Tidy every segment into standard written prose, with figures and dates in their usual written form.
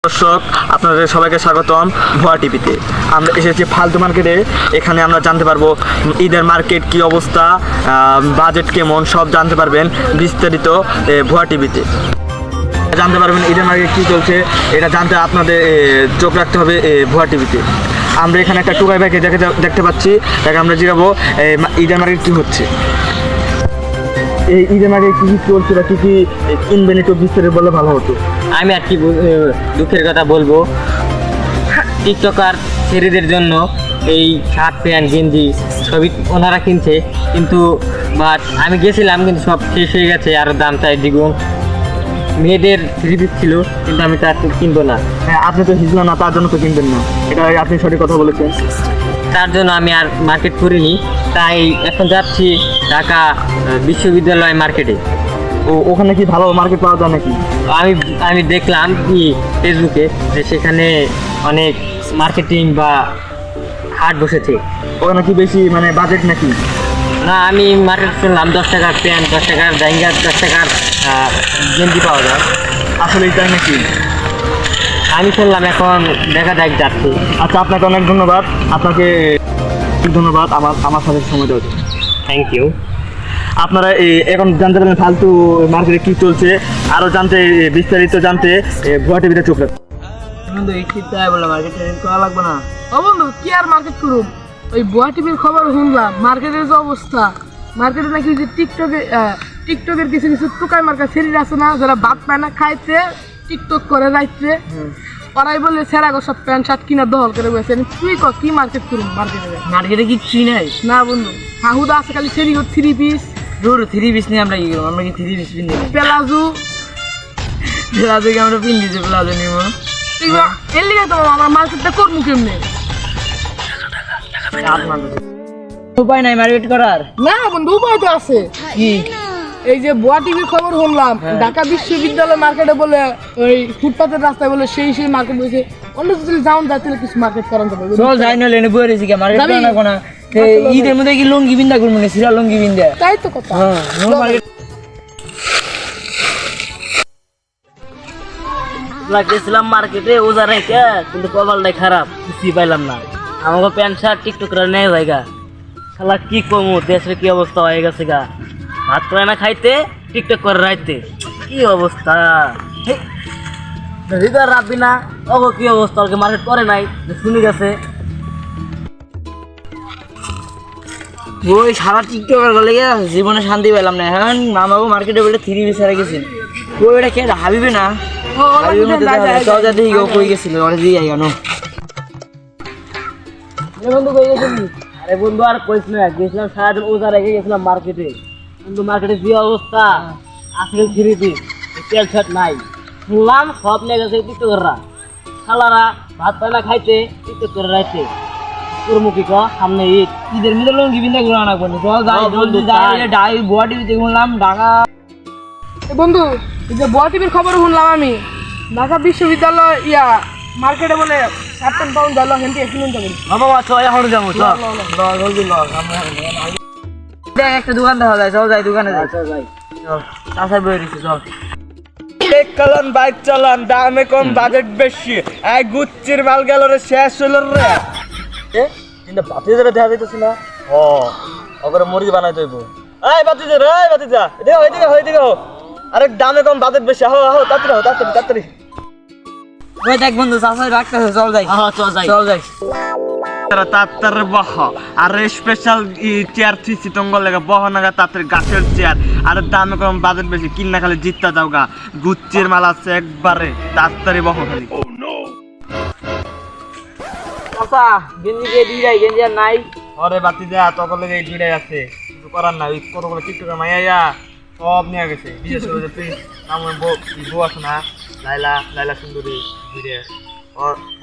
দর্শক, আপনাদের সবাইকে স্বাগতম ভুয়া টিভিতে। আমরা এসেছি ফালতু মার্কেটে। এখানে আমরা জানতে পারবো ঈদের মার্কেট কি অবস্থা, বাজেট কেমন, সব জানতে পারবেন বিস্তারিত ভুয়া টিভিতে। জানতে পারবেন ঈদের মার্কেট কী চলছে, এটা জানতে আপনাদের চোখ রাখতে হবে ভুয়া টিভিতে। আমরা এখানে একটা টুকাই ভাইকে দেখতে পাচ্ছি, তাকে আমরা জিজ্ঞাবো ঈদের মার্কেট কী হচ্ছে, এই ঈদের মার্কেট কী কী চলছে বা কী কী কিনবেন একটু বিস্তারিত বললে ভালো হতো। আমি আর কি দুঃখের কথা বলবো, টিকটকার ছেলেদের জন্য এই শার্ট প্যান্ট গেঞ্জি সবই ওনারা কিনছে, কিন্তু বাট আমি গেছিলাম কিন্তু সব শেষ হয়ে গেছে, আরও দাম চাই দ্বিগুণ। মেয়েদের থ্রি পিস ছিল কিন্তু আমি তার কিনবো না। হ্যাঁ, আপনি তো হিজলা না, তার জন্য তো কিনবেন না, এটা আপনি সঠিক কথা বলেছেন। তার জন্য আমি আর মার্কেট করিনি, তাই এখন যাচ্ছি ঢাকা বিশ্ববিদ্যালয় মার্কেটে। ওখানে কি ভালো মার্কেট পাওয়া যায় নাকি? আমি দেখলাম কি ফেসবুকে যে সেখানে অনেক মার্কেটিং বা হাট বসেছে। ওখানে কি বেশি মানে বাজেট নাকি? না, আমি মার্কেট শুনলাম 10 টাকার প্যান্ট, 10 টাকার জাঙ্গা, 10 টাকার গেঞ্জি পাওয়া যায়। আসলে তাই নাকি? আমি শুনলাম, এখন দেখা যাক যাচ্ছি। আচ্ছা, আপনাকে অনেক ধন্যবাদ। আপনাকে ধন্যবাদ আমার সাথে সময় দেওয়ার জন্য। Thank you. আপনারা এখন জানতে পারলেন ফালতু মার্কেটে কী চলছে। আরও জানতে বিস্তারিত জানতে ভুয়া টিভিতে চোখ রাখুন। বন্ধু এই শীতটায় বলে মার্কেটে করা লাগবে না। ও বন্ধু, কি আর মার্কেট করুম, ওই ভুয়া টিভির খবর শুনলাম মার্কেটের যে অবস্থা। মার্কেটে নাকি যে টিকটকের কিছু কিছু টুকাই মার্কা শরীর আছে না, যারা ভাত পায় না খাইতে টিকটক করে রাইতে, ওরাই বলে সেরাগো সব প্যান্ট শার্ট কিনা দহল করে বসে। তুই কি মার্কেট করুম? মার্কেটে কিচ্ছুই নাই না বন্ধু, হাহুদা আছে খালি সেরিগো থ্রি পিস। ধরো থ্রি পিস নিয়ে আমরা কি করবো? আমরা কি থ্রি পিস পিন দিই? প্লাজো প্লাজোকে আমরা পিন দিচ্ছি, প্লাজো নিব। এর লিগে তো আমার মার্কেটটা করবো কেমনে? উপায় নাই মার্কেট করার। না বন্ধু, উপায় তো আছে। কি? এই যে ভুয়া টিভির খবর শুনলাম, ঢাকা বিশ্ববিদ্যালয় মার্কেটে বলে ওই ফুটপাতের রাস্তায় বলে সেই মার্কেট বসে। অন্য যদি যাওন যায় তাহলে কিছু মার্কেট করান যাবে। চল যাই না, লেনে বয়ে রয়েছি মার্কেট করা না কোনা। ঈদের মধ্যে কি লুঙ্গি বিন্দা করবো না, সিরা লুঙ্গি বিন্দা। তাই তো কথা। হ্যাঁ, মার্কেট লাগতেছিলাম মার্কেটে ওজা রেখে, কিন্তু কপালটাই খারাপ, কিছুই পাইলাম না। আমাকে প্যান্ট শার্ট টিকটক করে নেয় জায়গা। শালা কি কমু, দেশের কি অবস্থা হয়ে গেছে গা। ভাত করে না খাইতে, টিকটক করে রাইতে, কি অবস্থা। হৃদয় রাখবি না, ওগো কি অবস্থা, ওকে মার্কেট করে নাই শুনি গেছে। ওই সারা টিকটকের গলে জীবনে শান্তি পেলাম না। এখন মামাকে মার্কেটে বলে থ্রি পিস হারা গেছেন। ওই এটা কে হাবিবে না, আরে বন্ধু আর কইস না, গেছিলাম সারাদিন ওজা রেখে গেছিলাম মার্কেটে, কিন্তু মার্কেটে যে অবস্থা আজকে থ্রি পিস তেল শার্ট নাই। শুনলাম সব নিয়ে গেছে টিকটকাররা, শালারা ভাত পায় না খাইতে টিকটক করে রাখছে। তোর মুখে ক সামনে ঈদের মধ্যে লঙ্গি বিন্দা গুলো আনা করনি। চল যাই জলদি যাই, ভুয়া টিভিতে শুনলাম ঢাকা। বন্ধু, এই যে ভুয়া টিভির খবর শুনলাম আমি, ঢাকা বিশ্ববিদ্যালয় মার্কেটে বলে শার্ট প্যান্ট পাউন্ড গেল হেনতে কিনুন যাবেন। বাবা চল এখন যাবো, চল জলদি দেখ একটা দোকান দেখা যায়, চল যাই দোকানে যাই, চল যাই, চল তাছাড়া বই দিচ্ছি, চল। চালান বাইক চালান, দামে কম বাজেট বেশি, এই গুচ্ছির মাল গেল রে, শেষ হলো রে। কিন্তু বাতিজারে দেখা যাইতেছে না। ওকে মুরগি বানাই দেব। এই বাতিজা রে, এই বাতিজা দেখো, এদিকে আরে দামে কম বাজেট বেশি, তাড়াতাড়ি। ওই দেখ বন্ধু চাষাই রাখতেছে, চল যাই, চল যাই। তাড়াতাড়ি বহ, আর স্পেশাল চেয়ার থ্রি সিটঙ্গ লেগে বহ নাগা, তাড়াতাড়ি গাছের চেয়ার, আর দামে কম বাজেট বেশি, কিনা খালি জিততা যাও গা। গুচ্ছির মাল আছে একবারে, তাড়াতাড়ি বহ খালি। চাষা গেঞ্জি দিয়ে দিয়ে যাই, গেঞ্জি আর নাই। আরে বাতি যা, তখন এই দুইটাই আছে, কিছু করার নাই। ওই কতগুলো টিকটকের মাইয়া সব নিয়ে গেছে, বিশেষ করে যে তুই আমার বউ আছে না, লাইলা সুন্দরী ভিড়ে,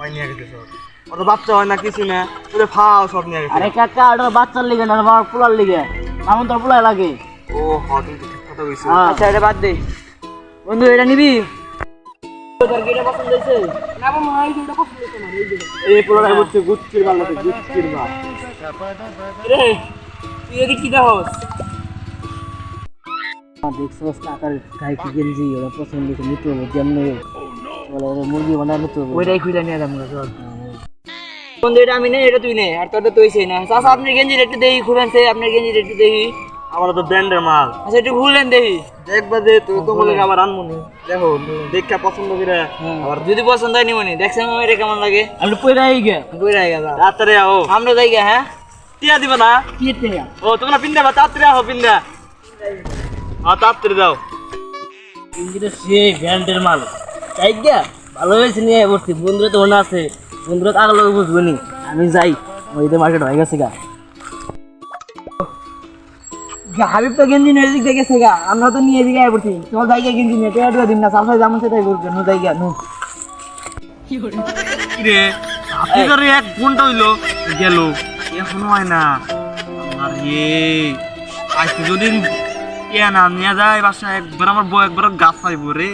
ওই নিয়ে গেছে সব। ওর বাচ্চা হয় না কিছু না, ওদের ফাও সব নিয়ে গেছে। আরে কাকা, ওটা বাচ্চার লিগে না, আমার পোলার লিগে, আমার তো পোলা লাগে। ও তুমি ঠিক কথা কইছো। আচ্ছা এটা বাদ দে বন্ধু, এটা নিবি? তোর কি এটা পছন্দ হয়েছে? না বন্ধু, এই দুটো পছন্দ হচ্ছে না, এই দুটো। এই পোলাটা হচ্ছে গুচ্ছির মাল, গুচ্ছির মাল। রে তুই এদিকে কি দেখোস? দেখছোস কাকার গায়ে কি গেঞ্জি, ওরা পছন্দ করে নিতে হবে যেমন। বলে মুরগি বানানো তো ওইটাই খুলে নিয়ে যাবো চল বন্ধু এটা আমি নেই এটা তুই নে আর তোরটা তুই সেই না চাচা আপনি গেঞ্জির একটু দেখি খুলেন সে আপনার গেঞ্জির একটু দেখি আমার তো ব্র্যান্ডের মাল। আচ্ছা একটু খুলেন দেখি দেখবা যে তুই তো বলে আবার আনমনি দেখো দেখা পছন্দ করে আবার যদি পছন্দ হয় নিমনি দেখছেন এটা কেমন লাগে আপনি পয়রা আই গে পয়রা আই গেল তাড়াতাড়ি আও। আমরা যাই গে হ্যাঁ টিয়া দিবা না? কি তে ও তোমরা পিন্দা বা তাড়াতাড়ি আও পিন্দা। হ্যাঁ তাড়াতাড়ি দাও। ইঞ্জিটা সে ব্র্যান্ডের মাল তাই গে ভালো হয়েছে নিয়ে বসছি বন্ধুরা তো মনে আছে বন্ধুরা তো আগলো বুঝবো নি আমি যাই ওইতে মার্কেট হয়ে গেছে গা হাবিব তো গেঞ্জি নিয়ে এদিক থেকে গেছে গা আমরা তো নিয়ে এদিকে আয় পড়ছি তোমার জায়গায় গেঞ্জি নিয়ে টেয়া দিন না সাফাই যেমন সেটাই করবে নু জায়গা নু কি রে আপনি করে 1 ঘন্টা হইলো গেল এখনো হয় না। আমার আজকে যদি কে না নিয়ে যায় বাসা একবার আমার বউ একবার গাছ পাইব রে।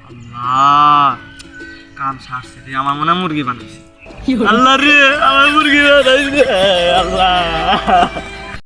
আল্লাহ কাম সারছে রে আমার মনে হয় মুরগি বানাইছে। আল্লাহ রে আমার মুরগি বানাইছে আল্লাহ।